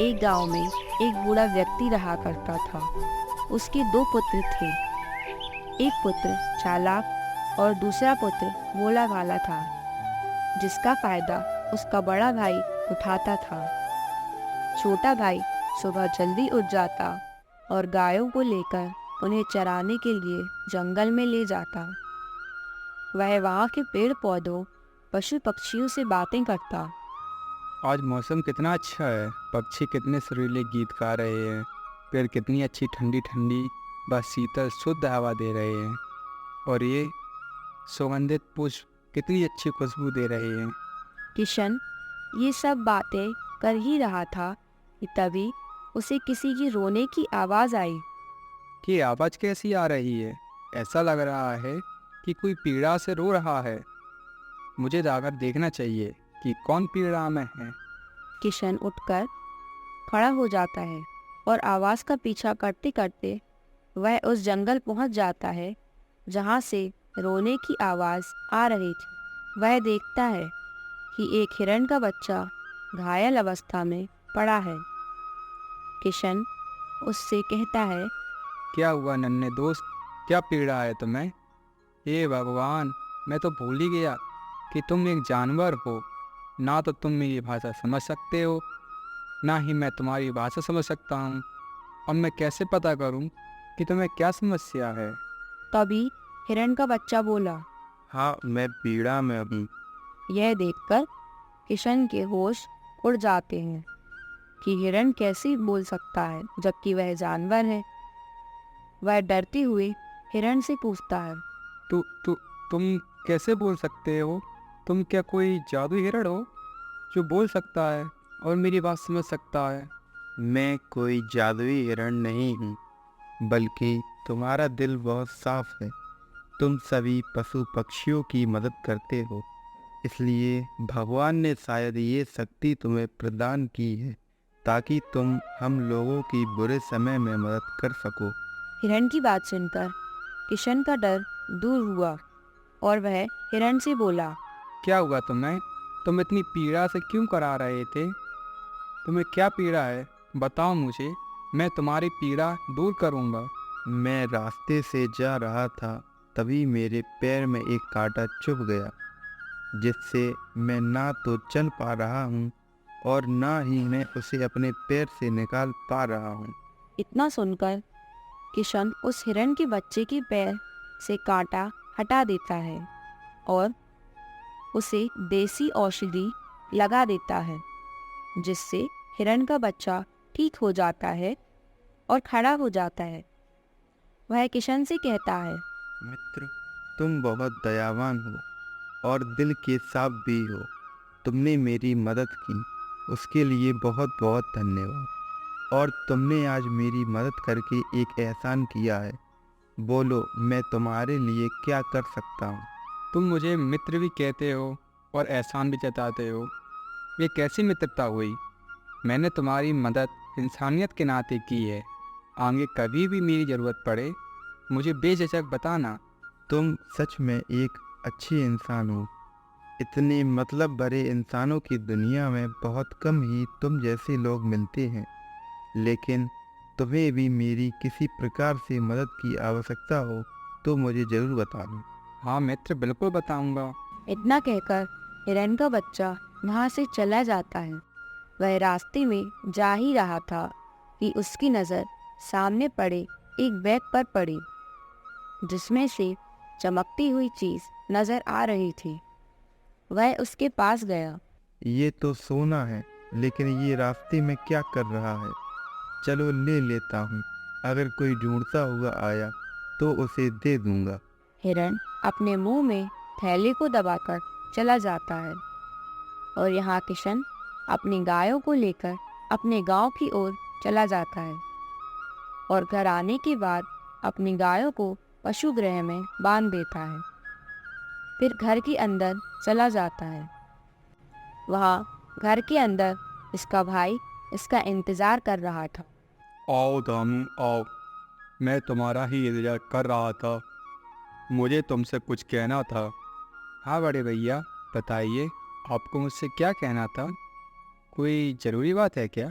एक गांव में एक बूढ़ा व्यक्ति रहा करता था। उसके दो पुत्र थे। एक पुत्र चालाक और दूसरा पुत्र भोला भाला था, जिसका फायदा उसका बड़ा भाई उठाता था। छोटा भाई सुबह जल्दी उठ जाता और गायों को लेकर उन्हें चराने के लिए जंगल में ले जाता। वह वहाँ के पेड़ पौधों, पशु पक्षियों से बातें करता। आज मौसम कितना अच्छा है, पक्षी कितने सुरीले गीत गा रहे हैं, पेड़ कितनी अच्छी ठंडी ठंडी व शीतल शुद्ध हवा दे रहे हैं, और ये सुगंधित पुष्प कितनी अच्छी खुशबू दे रहे हैं। किशन ये सब बातें कर ही रहा था कि तभी उसे किसी की रोने की आवाज़ आई। कि आवाज़ कैसी आ रही है? ऐसा लग रहा है कि कोई पीड़ा से रो रहा है। मुझे जाकर देखना चाहिए कि कौन पीड़ा में है। किशन उठकर खड़ा हो जाता है और आवाज़ का पीछा करते करते वह उस जंगल पहुंच जाता है जहां से रोने की आवाज़ आ रही थी। वह देखता है कि एक हिरण का बच्चा घायल अवस्था में पड़ा है। किशन उससे कहता है, क्या हुआ नन्हे दोस्त, क्या पीड़ा है तुम्हें? हे भगवान, मैं तो भूल ही गया कि तुम एक जानवर हो। ना तो तुम मेरी भाषा समझ सकते हो, ना ही मैं तुम्हारी भाषा समझ सकता हूँ। अब मैं कैसे पता करूँ कि तुम्हें क्या समस्या है? तभी हिरण का बच्चा बोला। हाँ, मैं पीड़ा में हूँ। यह देखकर किशन के होश उड़ जाते हैं कि हिरण कैसे बोल सकता है जबकि वह जानवर है। वह डरते हुए हिरण से पूछता है, तुम कैसे बोल सकते हो? तुम क्या कोई जादू हिरण हो जो बोल सकता है और मेरी बात समझ सकता है? मैं कोई जादुई हिरण नहीं हूँ, बल्कि तुम्हारा दिल बहुत साफ है। तुम सभी पशु पक्षियों की मदद करते हो, इसलिए भगवान ने शायद ये शक्ति तुम्हें प्रदान की है ताकि तुम हम लोगों की बुरे समय में मदद कर सको। हिरण की बात सुनकर किशन का डर दूर हुआ और वह हिरण से बोला, क्या हुआ तुम्हें? तुम इतनी पीड़ा से क्यों करा रहे थे? तुम्हें क्या पीड़ा है? बताओ मुझे, मैं तुम्हारी पीड़ा दूर करूँगा। मैं रास्ते से जा रहा था, तभी मेरे पैर में एक कांटा चुभ गया, जिससे मैं ना तो चल पा रहा हूँ और ना ही मैं उसे अपने पैर से निकाल पा रहा हूँ। इतना सुनकर किशन उस हिरण के बच्चे के पैर से कांटा हटा देता है और उसे देसी औषधि लगा देता है, जिससे हिरण का बच्चा ठीक हो जाता है और खड़ा हो जाता है। वह किशन से कहता है, मित्र, तुम बहुत दयावान हो और दिल के साफ भी हो। तुमने मेरी मदद की, उसके लिए बहुत बहुत धन्यवाद। और तुमने आज मेरी मदद करके एक एहसान किया है। बोलो, मैं तुम्हारे लिए क्या कर सकता हूँ? तुम मुझे मित्र भी कहते हो और एहसान भी जताते हो। ये कैसी मित्रता हुई? मैंने तुम्हारी मदद इंसानियत के नाते की है। आगे कभी भी मेरी ज़रूरत पड़े, मुझे बेझिझक बताना। तुम सच में एक अच्छे इंसान हो। इतने मतलब भरे इंसानों की दुनिया में बहुत कम ही तुम जैसे लोग मिलते हैं, लेकिन तुम्हें भी मेरी किसी प्रकार से मदद की आवश्यकता हो तो मुझे ज़रूर बताना। हाँ मित्र, बिल्कुल बताऊंगा। इतना कहकर हिरण का बच्चा वहाँ से चला जाता है। वह रास्ते में जा ही रहा था कि उसकी नज़र सामने पड़े एक बैग पर पड़ी, जिसमें से चमकती हुई चीज़ नज़र आ रही थी। वह उसके पास गया। ये तो सोना है, लेकिन ये रास्ते में क्या कर रहा है? चलो ले लेता हूँ। अगर कोई ढूंढता हुआ आया तो उसे दे दूंगा। हिरण अपने मुंह में थैले को दबाकर चला जाता है और यहाँ किशन अपनी गायों को लेकर अपने गांव की ओर चला जाता है और घर आने के बाद अपनी गायों को पशुगृह में बांध देता है। फिर घर के अंदर चला जाता है। वहाँ घर के अंदर इसका भाई इसका इंतज़ार कर रहा था। आओ दामू आओ, मैं तुम्हारा ही इंतजार कर रहा था। मुझे तुमसे कुछ कहना था। हाँ बड़े भैया, बताइए, आपको मुझसे क्या कहना था? कोई ज़रूरी बात है क्या?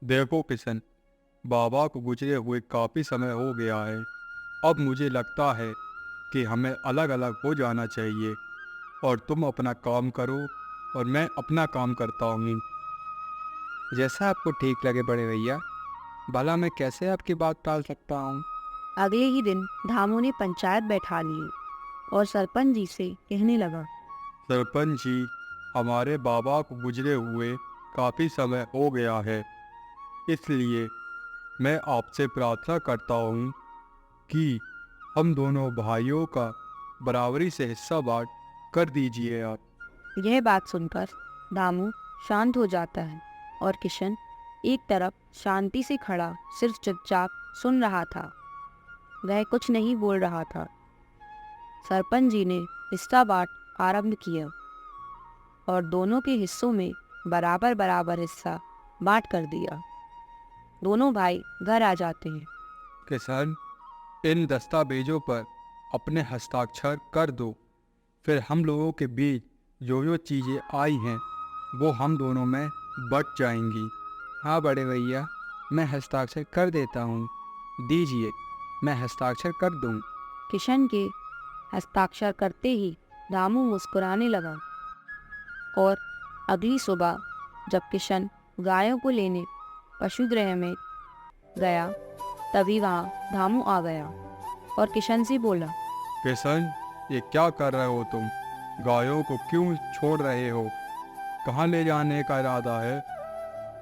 देखो किशन, बाबा को गुजरे हुए काफ़ी समय हो गया है। अब मुझे लगता है कि हमें अलग अलग हो जाना चाहिए, और तुम अपना काम करो और मैं अपना काम करता हूँ। जैसा आपको ठीक लगे बड़े भैया। भला मैं कैसे आपकी बात टाल सकता हूँ? अगले ही दिन धामू ने पंचायत बैठा ली और सरपंच जी से कहने लगा, सरपंच जी, हमारे बाबा को गुजरे हुए काफ़ी समय हो गया है, इसलिए मैं आपसे प्रार्थना करता हूँ कि हम दोनों भाइयों का बराबरी से हिस्सा बांट कर दीजिए आप। यह बात सुनकर दामू शांत हो जाता है और किशन एक तरफ शांति से खड़ा सिर्फ चुपचाप सुन रहा था। वह कुछ नहीं बोल रहा था। सरपंच जी ने हिस्सा बांट आरंभ किया और दोनों के हिस्सों में बराबर बराबर हिस्सा बांट कर दिया। दोनों भाई घर आ जाते हैं। किसान, इन दस्तावेजों पर अपने हस्ताक्षर कर दो। फिर हम लोगों के बीच जो जो चीज़ें आई हैं वो हम दोनों में बट जाएंगी। हाँ बड़े भैया, मैं हस्ताक्षर कर देता हूँ। दीजिए, मैं हस्ताक्षर कर दूँ। किशन के हस्ताक्षर करते ही दामू मुस्कुराने लगा और अगली सुबह जब किशन गायों को लेने पशुगृह में गया तभी वहाँ दामू आ गया और किशन से बोला, किशन, ये क्या कर रहे हो तुम? गायों को क्यों छोड़ रहे हो? कहाँ ले जाने का इरादा है?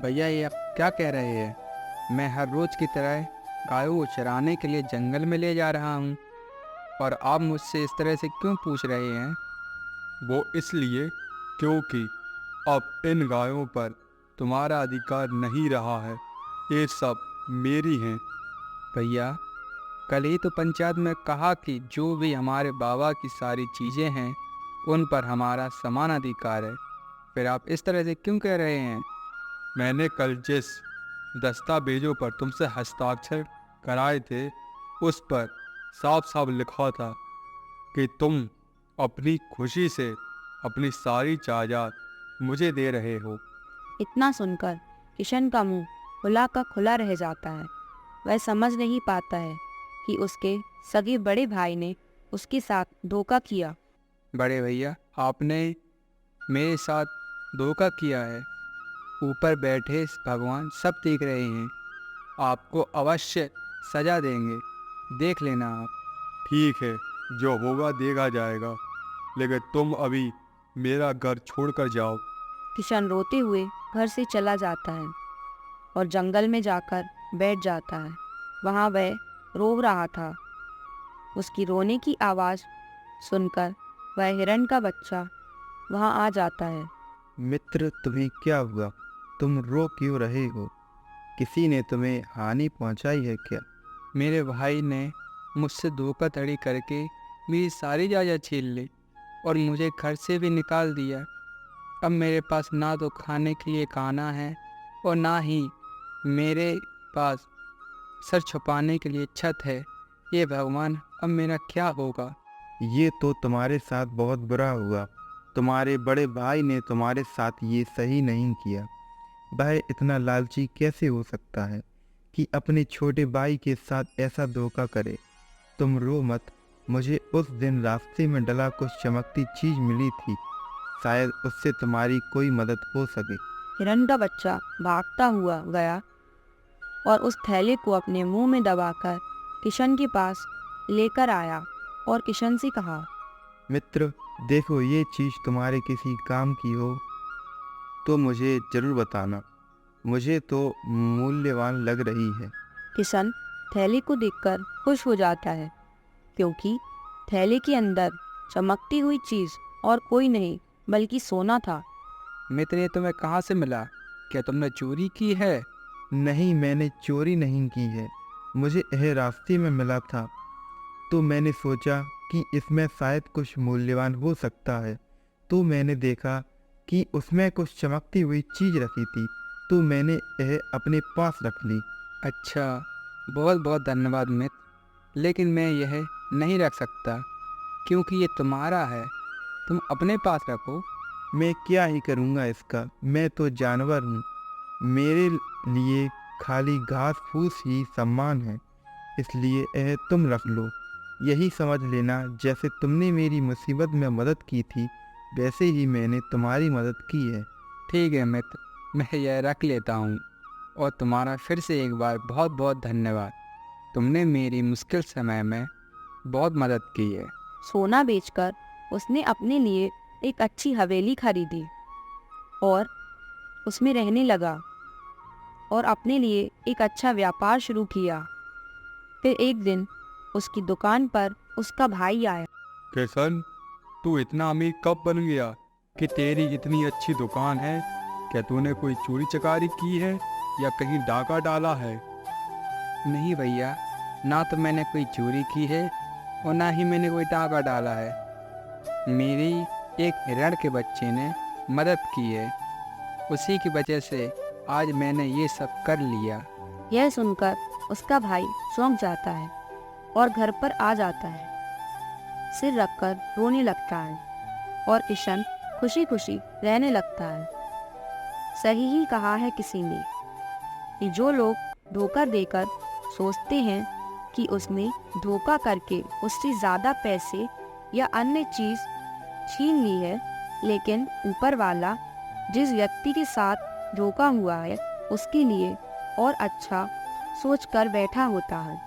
भैया, ये आप क्या कह रहे हैं? मैं हर रोज़ की तरह गायों को चराने के लिए जंगल में ले जा रहा हूँ, और आप मुझसे इस तरह से क्यों पूछ रहे हैं? वो इसलिए क्योंकि अब इन गायों पर तुम्हारा अधिकार नहीं रहा है। ये सब मेरी हैं। भैया, कल ही तो पंचायत में कहा कि जो भी हमारे बाबा की सारी चीज़ें हैं उन पर हमारा समान अधिकार है। फिर आप इस तरह से क्यों कह रहे हैं? मैंने कल जिस दस्तावेजों पर तुमसे हस्ताक्षर कराए थे उस पर साफ साफ लिखा था कि तुम अपनी खुशी से अपनी सारी जायदाद मुझे दे रहे हो। इतना सुनकर किशन का मुंह खुला का खुला रह जाता है। वह समझ नहीं पाता है कि उसके सगे बड़े भाई ने उसके साथ धोखा किया। बड़े भैया, आपने मेरे साथ धोखा किया है। ऊपर बैठे भगवान सब देख रहे हैं। आपको अवश्य सजा देंगे, देख लेना आप। ठीक है, जो होगा देखा जाएगा, लेकिन तुम अभी मेरा घर छोड़कर जाओ। किशन रोते हुए घर से चला जाता है और जंगल में जाकर बैठ जाता है। वहाँ वह रो रहा था। उसकी रोने की आवाज़ सुनकर वह हिरण का बच्चा वहाँ आ जाता है। मित्र, तुम्हें क्या हुआ? तुम रो क्यों रहे हो? किसी ने तुम्हें हानि पहुंचाई है क्या? मेरे भाई ने मुझसे धोखाधड़ी करके मेरी सारी जायदाद छीन ली और मुझे घर से भी निकाल दिया। अब मेरे पास ना तो खाने के लिए खाना है और ना ही मेरे पास सर छुपाने के लिए छत है। ये भगवान, अब मेरा क्या होगा? ये तो तुम्हारे साथ बहुत बुरा हुआ। तुम्हारे बड़े भाई ने तुम्हारे साथ ये सही नहीं किया। वह इतना लालची कैसे हो सकता है कि अपने छोटे भाई के साथ ऐसा धोखा करे? तुम रो मत। मुझे उस दिन रास्ते में डला कुछ चमकती चीज मिली थी। शायद उससे तुम्हारी कोई मदद हो सके। हिरण का बच्चा भागता हुआ गया और उस थैले को अपने मुंह में दबाकर किशन के पास लेकर आया और किशन से कहा, मित्र, देखो, ये चीज़ तुम्हारे किसी काम की हो तो मुझे ज़रूर बताना। मुझे तो मूल्यवान लग रही है। किशन थैले को देखकर खुश हो जाता है क्योंकि थैले के अंदर चमकती हुई चीज़ और कोई नहीं बल्कि सोना था। मित्र, ये तुम्हें कहाँ से मिला? क्या तुमने चोरी की है? नहीं, मैंने चोरी नहीं की है। मुझे यह रास्ते में मिला था तो मैंने सोचा कि इसमें शायद कुछ मूल्यवान हो सकता है। तो मैंने देखा कि उसमें कुछ चमकती हुई चीज़ रखी थी तो मैंने यह अपने पास रख ली। अच्छा, बहुत बहुत धन्यवाद मित्र, लेकिन मैं यह नहीं रख सकता क्योंकि ये तुम्हारा है। तुम अपने पास रखो। मैं क्या ही करूँगा इसका? मैं तो जानवर हूँ। मेरे लिए खाली घास फूस ही सम्मान है, इसलिए यह तुम रख लो। यही समझ लेना जैसे तुमने मेरी मुसीबत में मदद की थी, वैसे ही मैंने तुम्हारी मदद की है। ठीक है मित्र, मैं यह रख लेता हूँ। और तुम्हारा फिर से एक बार बहुत बहुत धन्यवाद। तुमने मेरी मुश्किल समय में बहुत मदद की है। सोना बेचकर उसने अपने लिए एक अच्छी हवेली खरीदी और उसमें रहने लगा और अपने लिए एक अच्छा व्यापार शुरू किया। फिर एक दिन उसकी दुकान पर उसका भाई आया। किशन, तू इतना अमीर कब बन गया कि तेरी इतनी अच्छी दुकान है? क्या तूने कोई चोरी चकारी की है या कहीं डाका डाला है? नहीं भैया, ना तो मैंने कोई चोरी की है और ना ही मैंने कोई डाका डाला है। मेरी एक हिरण के बच्चे ने मदद की है, उसी की वजह से आज मैंने ये सब कर लिया। यह सुनकर उसका भाई चौंक जाता है और घर पर आ जाता है, सिर रखकर रोने लगता है और किशन खुशी खुशी रहने लगता है। सही ही कहा है किसी ने कि जो लोग धोखा देकर सोचते हैं कि उसने धोखा करके उससे ज़्यादा पैसे या अन्य चीज़ छीन ली है, लेकिन ऊपर वाला जिस व्यक्ति के साथ धोखा हुआ है उसके लिए और अच्छा सोच कर बैठा होता है।